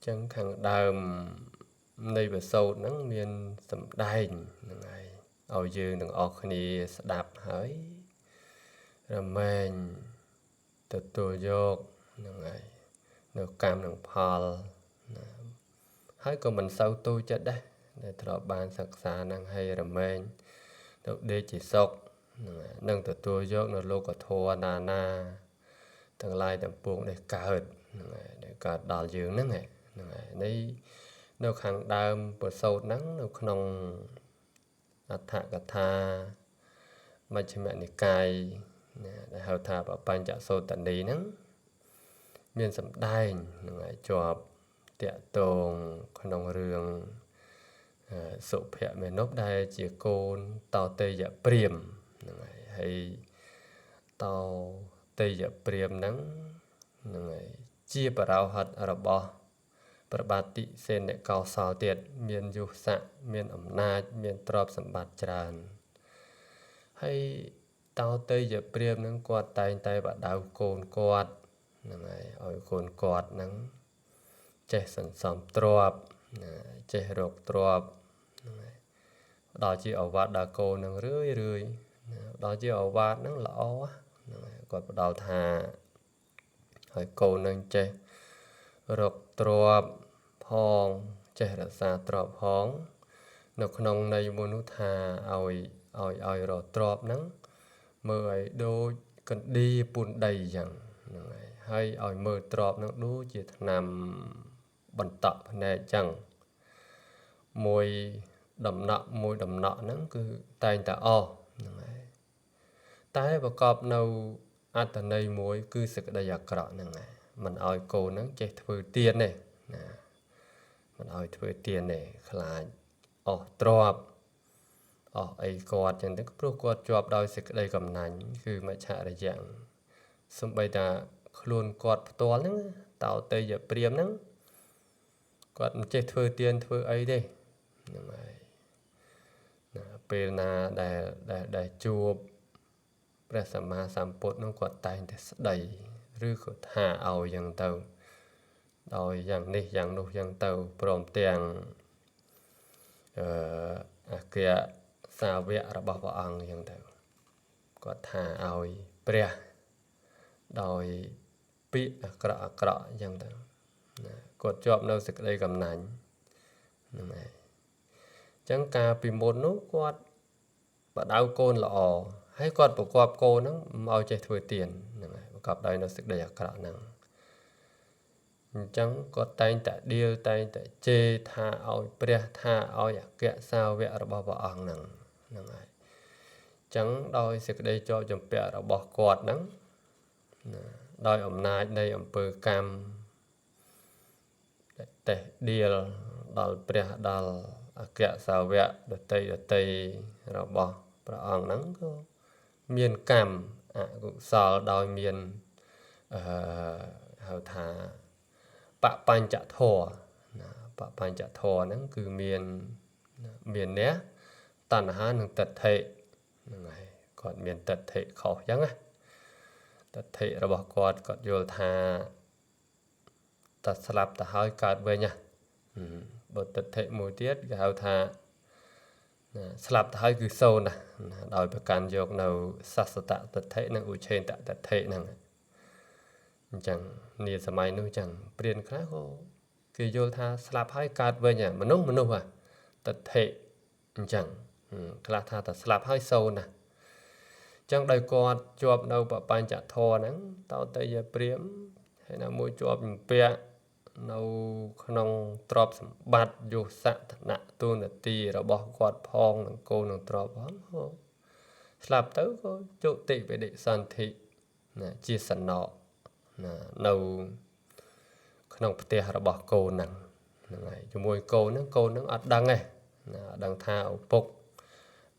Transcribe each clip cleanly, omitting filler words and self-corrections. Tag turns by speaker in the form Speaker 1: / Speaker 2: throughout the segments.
Speaker 1: ចឹងខាងដើមនៃបសោតហ្នឹងមានសម្ដែងហ្នឹងហើយឲ្យយើងទាំងអស់គ្នាស្ដាប់ហើយរមែងទទួលយកហ្នឹងហើយនៅកម្មនិងផលណាហើយក៏មិនសូវទូចចិត្តដែរដែលធ្លាប់បានសិក្សាហ្នឹងហើយរមែងទៅដេកជាសុខហ្នឹងហើយនឹងទទួលយកនៅលោកធម៌ណាទាំងឡាយទាំងពួងដែលកើតហ្នឹងហើយដែលកើតដល់យើងហ្នឹងហើយនៃនៅខាងដើមប្រសូតហ្នឹងនៅក្នុងអដ្ឋកថាមជ្ឈិមនិកាយណាដែលហៅថាបបញ្ចសូតនីហ្នឹងមានសម្ដែងហ្នឹងហើយជាប់តាក់ទងក្នុងរឿងសុភមេនុបដែលជាកូនតោតេយព្រាហ្មណ៍ហ្នឹងហើយតោតេយព្រាហ្មណ៍ហ្នឹងហើយជាបរោហិតរបស់ព្រះបាទតិសេនកោសលទៀតមានយុស័កមានអំណាចមានទ្រព្យសម្បត្តិច្រើនហើយតោតេយព្រាហ្មណ៍ហ្នឹងគាត់តែងតែបដៅកូនគាត់ហ្នឹងហើយឲ្យកូនគាត់ហ្នឹងចេះសន្សំទ្រព្យចេះរកទ្រព្យហ្នឹងហើយដល់ជាអវាទដល់កូនហ្នឹងរឿយដល់ជាអវាទហ្នឹងល្អហ្នឹងហើយគាត់បដៅថាហើយកូននឹងចេះរកទ្រព្យផងចេះរក្សាទ្រព្យផងនៅក្នុងន័យមួយនោះថាឲ្យរកទ្រព្យហ្នឹងមើលឲ្យដូចកណ្ដៀពូនដីអញ្ចឹងហ្នឹងហើយឲ្យមើលទ្រព្យហ្នឹងដូចជាថ្នាំបន្តក់ភ្នែកអញ្ចឹងមួយដំណក់ហ្នឹងគឺតែងតែអស់ហ្នឹងហើយតែប្រកបនៅអត្តន័យមួយគឺសេចក្តីអាក្រក់ហ្នឹងហើយមិនឲ្យកូនហ្នឹងចេះធ្វើទៀនទេណាមិនឲ្យធ្វើទៀនទេខ្លាចអស់ទ្រព្យអស់អីគាត់ចឹងទៅព្រោះគាត់ជាប់ដោយសេចក្តីកំណាញ់គឺមច្ឆរិយៈសំបីតាខ្លួនគាត់ផ្ទាល់ហ្នឹងតោតេយព្រាហ្មណ៍ហ្នឹងគាត់មិនចេះធ្វើទៀនធ្វើអីទេហ្នឹងហើយណាពេលណាដែលជួបព្រះសម្មាសម្ពុទ្ធនោះគាត់តែងតែស្ដីឬក៏ថាឲ្យយ៉ាងទៅដោយយ៉ាងនេះយ៉ាងនោះយ៉ាងទៅព្រមទាំងអគ្គសាវករបស់ព្រះអង្គយ៉ាងទៅគាត់ថាឲ្យព្រះដោយពាក្យអាក្រក់យ៉ាងទៅណាគាត់ជាប់នៅសេចក្តីកំណាញ់ហ្នឹងហើយអញ្ចឹងកាលពីមុននោះគាត់បដៅកូនល្អហើយគាត់ប្រកបកូនហ្នឹងមកចេះធ្វើទៀនហ្នឹងហើយប្រកបដោយនៅសេចក្តីអាក្រក់ហ្នឹងអញ្ចឹងគាត់តែងតែដៀលតែងតែជេរថាឲ្យព្រះថាឲ្យអគ្គសាវករបស់ព្រះអង្គហ្នឹងហើយអញ្ចឹងដោយសេចក្តីជាប់ជំពាក់របស់គាត់ហ្នឹងណាដោយអំណាចនៃអំពើកម្មតេះដៀលដល់ព្រះដល់អគ្គសាវកដតីរបស់ព្រះអង្គហ្នឹងក៏មានកម្មអកុសលដោយមានហៅថាបបញ្ចធម៌ណាបបញ្ចធម៌ហ្នឹងគឺមានអ្នកតណ្ហានិងទិដ្ឋិហ្នឹងហើយគាត់មានទិដ្ឋិខុសអញ្ចឹងណាទិដ្ឋិរបស់គាត់យល់ថាតែស្លាប់ទៅហើយកើតវិញណាបើទិដ្ឋិមួយទៀតគេហៅថាស្លាប់ទៅហើយគឺសូន្យណាដោយប្រកាន់យកនៅសស្សតទិដ្ឋិនិងឧឆេនតទិដ្ឋិហ្នឹងអញ្ចឹងនាសម័យនោះអញ្ចឹងព្រានខ្លះក៏គេយល់ថាស្លាប់ហើយកើតវិញមនុស្សទិដ្ឋិអញ្ចឹងខ្លះថាតែស្លាប់ហើយសូន្យណាអញ្ចឹងដោយគាត់ជាប់នៅបបញ្ចធម៌ហ្នឹងតោតេយព្រាហ្មណ៍ហើយណាមួយជាប់ជំពាក់នៅក្នុងទ្រព្យសម្បត្តិយុស័កឋានៈទូនាទីរបស់គាត់ផងនឹងកូននឹងទ្រព្យផងស្លាប់ទៅក៏ជតិបដិសន្ធិណាជាសណោណានៅក្នុងផ្ទះរបស់កូនហ្នឹងហើយជាមួយកូនហ្នឹងអត់ដឹងទេណាអត់ដឹងថាឪពុក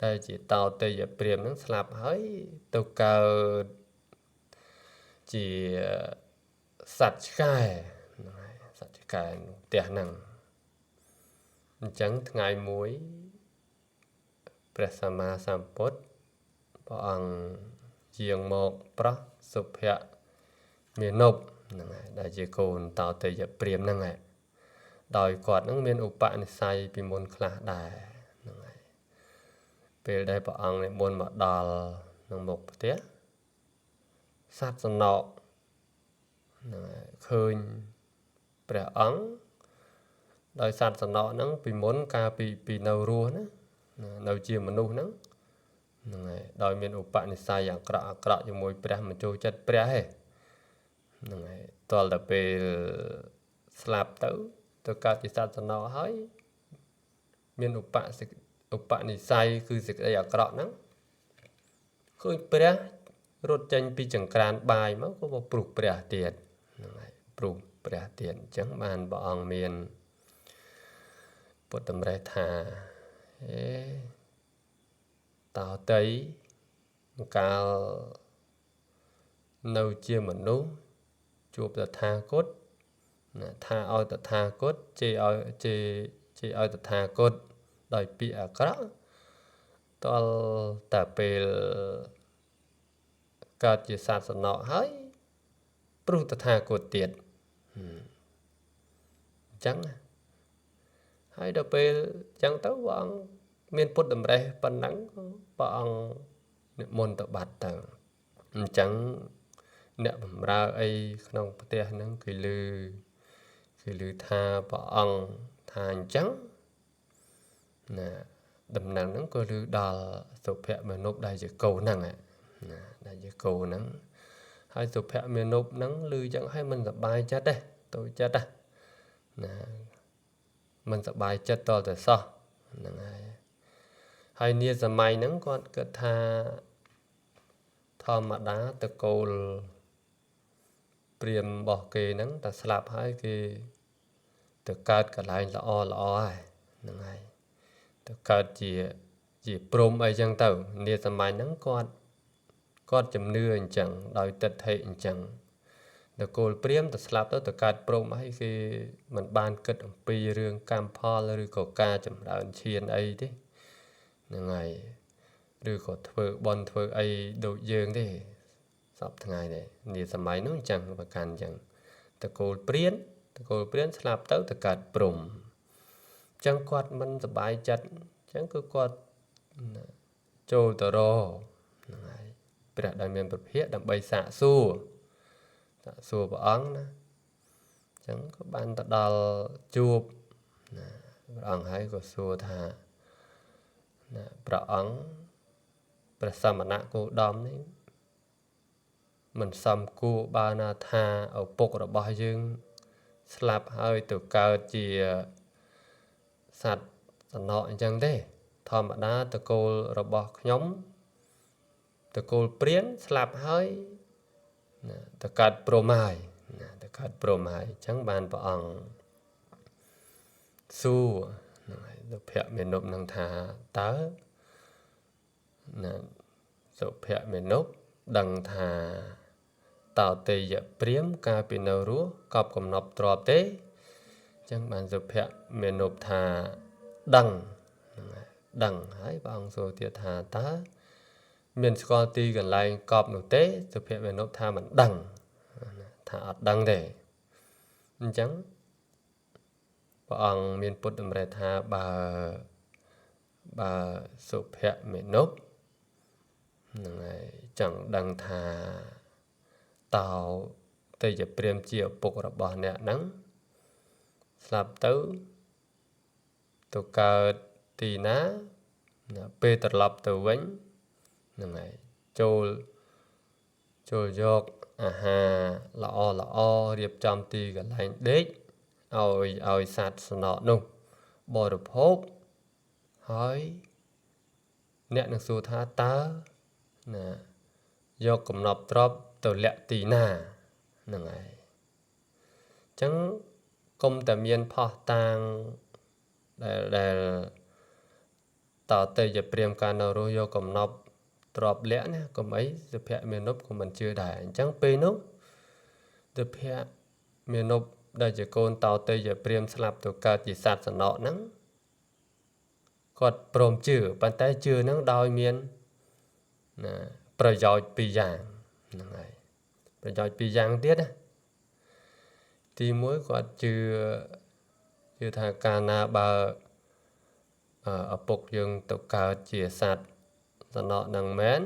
Speaker 1: ដែលជាតោតេយព្រាហ្មណ៍ហ្នឹងស្លាប់ហើយទៅកើតជាសត្វឆ្កែហ្នឹងហើយសត្វឆ្កែក្នុងផ្ទះហ្នឹងអញ្ចឹងថ្ងៃមួយព្រះសម្មាសម្ពុទ្ធព្រះអង្គយាងមកប្រោះសុភមានុបហ្នឹងហើយដែលជាកូនតោតេយព្រាហ្មណ៍ហ្នឹងហើយ ដោយគាត់នឹងមានឧបនិស្ស័យពីមុនខ្លះដែរហ្នឹងហើយពេលដែលព្រះអង្គនិមន្តមកដល់ក្នុងមុខផ្ទះសត្វសំណកហ្នឹងហើយឃើញព្រះអង្គដោយសត្វសំណកហ្នឹងពីមុនកាលពីនៅរស់ណានៅជាមនុស្សហ្នឹងហ្នឹងហើយដោយមានឧបនិស្ស័យអាក្រក់ជាមួយព្រះមិនចូលចិត្តព្រះទេហ្នឹងហើយតលតែពេលស្លាប់ទៅកើតជាសត្វសំណកហើយមានឧបនិស្ស័យគឺសេចក្តីអាក្រក់ហ្នឹងឃើញព្រះរត់ចេញពីចង្ក្រានបាយមកក៏មកព្រុសព្រះទៀតហ្នឹងហើយព្រុសព្រះទៀតអញ្ចឹងបានព្រះអង្គមានពុទ្ធតម្រេះថាតោតីកាលនៅជាមនុស្សជួបតថាគតណាថាឲ្យតថាគតជេរឲ្យតថាគតដោយពាក្យអាក្រក់តលតែពេលកើតជាសត្វសំណកហើយព្រុសតថាគតទៀតអញ្ចឹងហើយដល់ពេលអញ្ចឹងទៅព្រះអង្គមានពុទ្ធតម្រេះប៉ុណ្ណឹងព្រះអង្គនិមន្តទៅបាត់ទៅអញ្ចឹងអ្នកបម្រើអីក្នុងផ្ទះហ្នឹងគេឮថាព្រះអង្គថាអញ្ចឹងណាដំណឹងហ្នឹងក៏ឮដល់សុភមនុបដែលជាកូនហ្នឹងណាដែលជាកូនហ្នឹងហើយសុភមនុបហ្នឹងឮអញ្ចឹងហើយមិនសប្បាយចិត្តទេតូចចិត្តណាមិនសប្បាយចិត្តតតែសោះហ្នឹងហើយនាសម័យហ្នឹងគាត់គិតថាធម្មតាតកូលព្រាហ្មណ៍របស់គេហ្នឹងតែស្លាប់ហើយគេទៅកើតកន្លែងល្អហើយហ្នឹងហើយទៅកើតជាព្រំអីចឹងទៅនាសម័យហ្នឹងគាត់ជំនឿអញ្ចឹងដោយទិដ្ឋិអញ្ចឹងតកូលព្រាហ្មណ៍ទៅស្លាប់ទៅកើតព្រំហើយគេមិនបានគិតអំពីរឿងកម្មផលឬក៏ការចម្រើនឈានអីទេហ្នឹងហើយឬក៏ធ្វើបុណ្យធ្វើអីដូចយើងទេសពថ្ងៃនេះនាសម័យនោះអញ្ចឹងប្រកាន់អញ្ចឹងតកូលព្រាហ្មណ៍ស្លាប់ទៅកើតព្រំអញ្ចឹងគាត់មិនសប្បាយចិត្តអញ្ចឹងគឺគាត់ចូលទៅរកហ្នឹងហើយព្រះដែលមានព្រះភិក្ខដើម្បីសាកសួរព្រះអង្គណាអញ្ចឹងក៏បានទៅដល់ជួបណាព្រះអង្គហើយក៏សួរថាណាព្រះអង្គព្រះសមណគោតមនេះមិនសមគួរបើណាថាឪពុករបស់យើងស្លាប់ហើយទៅកើតជាសត្វសំណកអញ្ចឹងទេធម្មតាតកូលរបស់ខ្ញុំតកូលព្រានស្លាប់ហើយណាទៅកើតព្រំហើយណាទៅកើតព្រំហើយអញ្ចឹងបានព្រះអង្គសួរហ្នឹងហើយសុភមនុបនឹងថាតើណាសុភមនុបដឹងថាតោទេយព្រាហ្មណ៍កាលពីនៅរស់កប់កំណប់ទ្របទេអញ្ចឹងបានសុភមនុបថាដឹងហើយព្រះអង្គសួរទៀតថាតើមានស្គាល់ទីកន្លែងកប់នោះទេសុភមនុបថាមិនដឹងថាអត់ដឹងទេអញ្ចឹងព្រះអង្គមានពុទ្ធតម្រេះថាបើសុភមនុបហ្នឹងហើយចង់ដឹងថាតើទេយព្រាហ្មណ៍ជាឪពុករបស់អ្នកហ្នឹងស្លាប់ទៅកើតទីណាពេលត្រឡប់ទៅវិញហ្នឹងហើយចូលយកអាហារល្អរៀបចំទីកន្លែងដេកឲ្យសត្វសំណកនោះបរិភោគហើយអ្នកនឹងសួរថាតើណាយកកំណប់ទ្រព្យទៅលាក់ទីណាហ្នឹងហើយអញ្ចឹងកុំតែមានផោះតាងដែលតោទេយព្រាហ្មណ៍កាលនៅរស់យកកំណប់ទ្រព្យលាក់ណាកុំអីសុភមនុបក៏មិនជឿដែរអញ្ចឹងពេលនោះសុភមនុបដែលជាកូនតោទេយព្រាហ្មណ៍ស្លាប់ទៅកើតជាសត្វសំណកហ្នឹងគាត់ព្រមជឿប៉ុន្តែជឿហ្នឹងដោយមានណាប្រយោជន៍ពីរយ៉ាងហ្នឹងហើយប្រយោជន៍ពីរយ៉ាងទៀតណាទី1គាត់ជឿ គឺថាកាលណាបើឪពុកយើងទៅកើតជាសត្វសំណក់នឹងមែន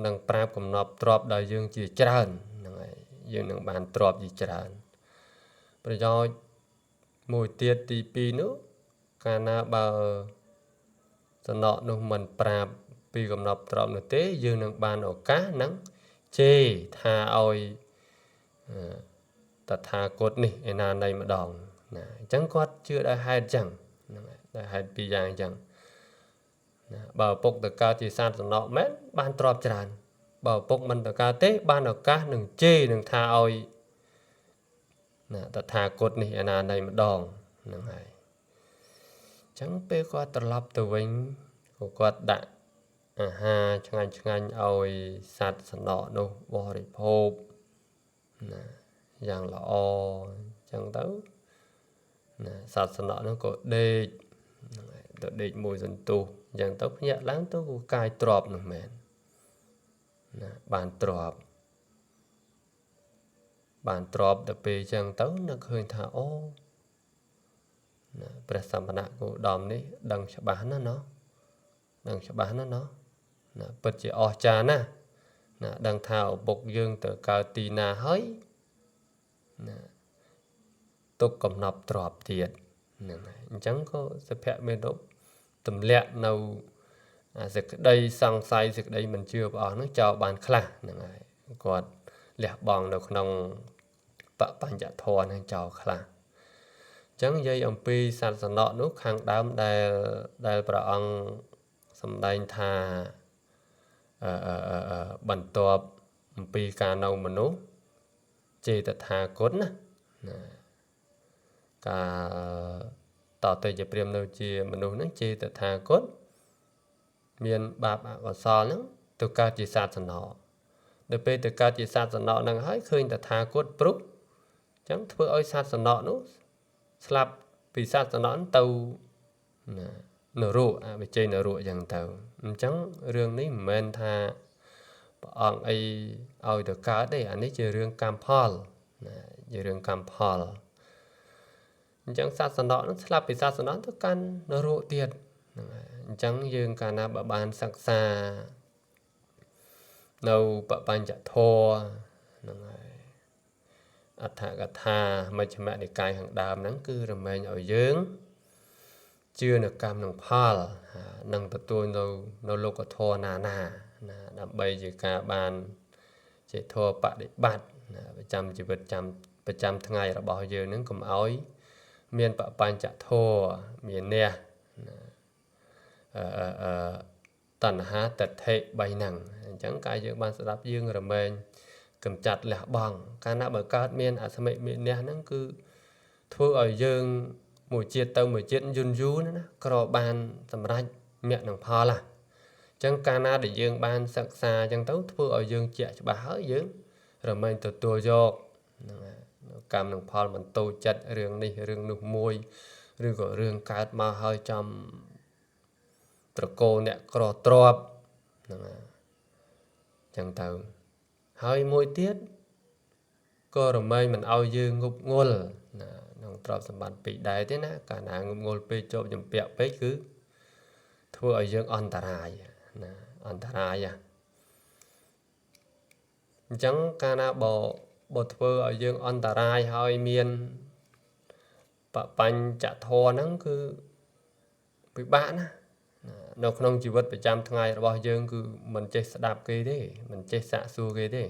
Speaker 1: នឹងប្រាប់កំណប់ទ្របដល់យើងជាច្រើនហ្នឹងហើយយើងនឹងបានទ្របជាច្រើនប្រយោជន៍មួយទៀតទី2នោះកាលណាបើសំណក់នោះមិនប្រាប់ពីកំណប់ទ្របនោះទេយើងនឹងបានឱកាសនឹងជេរថាឲ្យតថាគតនេះឯណានៃម្ដងណាអញ្ចឹងគាត់ជឿដោយហេតុអញ្ចឹងហ្នឹងហើយដោយហេតុពីរយ៉ាងអញ្ចឹងណាបើឪពុកទៅកើតជាសត្វសំណក់មែនបានទ្រព្យច្រើនបើឪពុកមិនទៅកើតទេបានឱកាសនឹងជេរនឹងថាឲ្យណាតថាគតនេះឯណានៃម្ដងហ្នឹងហើយអញ្ចឹងពេលគាត់ត្រឡប់ទៅវិញគាត់ដាក់អាហារឆ្ងាញ់ឲ្យសត្វសំណក់នោះបរិភោគណាយ៉ាងល្អអញ្ចឹងទៅណាសត្វសំណក់នោះក៏ដេកទៅដេកមួយសន្ទុះអញ្ចឹងទៅភ្ញាក់ឡើងទៅកាយទ្របនោះមែនណាបានទ្របទៅពេលអញ្ចឹងទៅនឹកឃើញថាអូណាព្រះសម្មាណគោដមនេះដឹងច្បាស់ណាស់ណាពិតជាអស្ចារ្យណាស់ណាដឹងថាឪពុកយើងទៅកើតទីណាហើយណាទុកកំណប់ទ្របទៀតហ្នឹងហើយអញ្ចឹងក៏សុភមេរុទម្លាក់នៅសេចក្តីសង្ស័យសេចក្តីមិនជឿព្រះអង្គនឹងចោលបានខ្លះហ្នឹងហើយគាត់លះបង់នៅក្នុងបបញ្ញធម៌នឹងចោលខ្លះអញ្ចឹងនិយាយអំពីសត្វសំណក់នោះខាងដើមដែលព្រះអង្គសម្ដែងថាបន្ទាប់អំពីការនៅមនុស្សចេតថាគតណាការតទៅជាព្រាមនៅជាមនុស្សហ្នឹងចេតថាគតមានបាបអកុសលហ្នឹងទៅកើតជាសត្វសំណក់ដល់ពេលទៅកើតជាសត្វសំណក់ហ្នឹងហើយឃើញតថាគតព្រុសអញ្ចឹងធ្វើឲ្យសត្វសំណក់នោះស្លាប់ពីសត្វសំណក់ទៅនរកវិជ័យនរកអញ្ចឹងទៅអញ្ចឹងរឿងនេះមិនមែនថាព្រះអង្គអីឲ្យទៅកើតទេអានេះជារឿងកម្មផលណាជារឿងកម្មផលអញ្ចឹងសត្វសំណក់នោះស្លាប់ពីសត្វសំណក់ទៅកាន់នរកទៀតហ្នឹងហើយអញ្ចឹងយើងកាលណាបើបានសិក្សានៅបបញ្ចធម៌ហ្នឹងហើយអដ្ឋកថាមជ្ឈិមនិកាយខាងដើមហ្នឹងគឺរមែងឲ្យយើងជឿនៅកម្មនឹងផលនឹងទទួលនៅលោកធម៌ណាដើម្បីជាការបានជាធម៌បដិបត្តិប្រចាំជីវិតប្រចាំថ្ងៃរបស់យើងនឹងកុំឲ្យមានបញ្ចធម៌មានអ្នកតណ្ហាទិដ្ឋិ3ហ្នឹងអញ្ចឹងកាលយើងបានស្ដាប់យើងរមែងកម្ចាត់លះបង់កាលណាបើកើតមានអសមិមានអ្នកហ្នឹងគឺធ្វើឲ្យយើងមួយជាតិទៅមួយជាតិយូរណាក្របានសម្រេចមគ្គនឹងផលអញ្ចឹងកាលណាដែលយើងបានសិក្សាអញ្ចឹងទៅធ្វើឲ្យយើងជាក់ច្បាស់ហើយយើងរមែងទទួលយកហ្នឹងហើយកម្មនឹងផលមិនតូចចិត្តរឿងនេះរឿងនោះមួយឬក៏រឿងកើតមកហើយចំត្រកូលអ្នកក្រទ្របហ្នឹងហើយអញ្ចឹងទៅហើយមួយទៀតក៏រមែងមិនឲ្យយើងងប់ងល់ណាក្នុងទ្រព្យសម្បត្តិពេកដែរទេណាកាលណាងប់ងល់ពេកជាប់ជំពាក់ពេកគឺធ្វើឲ្យយើងអន្តរាយណាអន្តរាយអញ្ចឹងកាលណាបើធ្វើឲ្យយើងអន្តរាយហើយមានបញ្ចធម៌ហ្នឹងគឺពិបាកណានៅក្នុងជីវិតប្រចាំថ្ងៃរបស់យើងគឺមិនចេះស្ដាប់គេទេមិនចេះសាកសួរគេទេ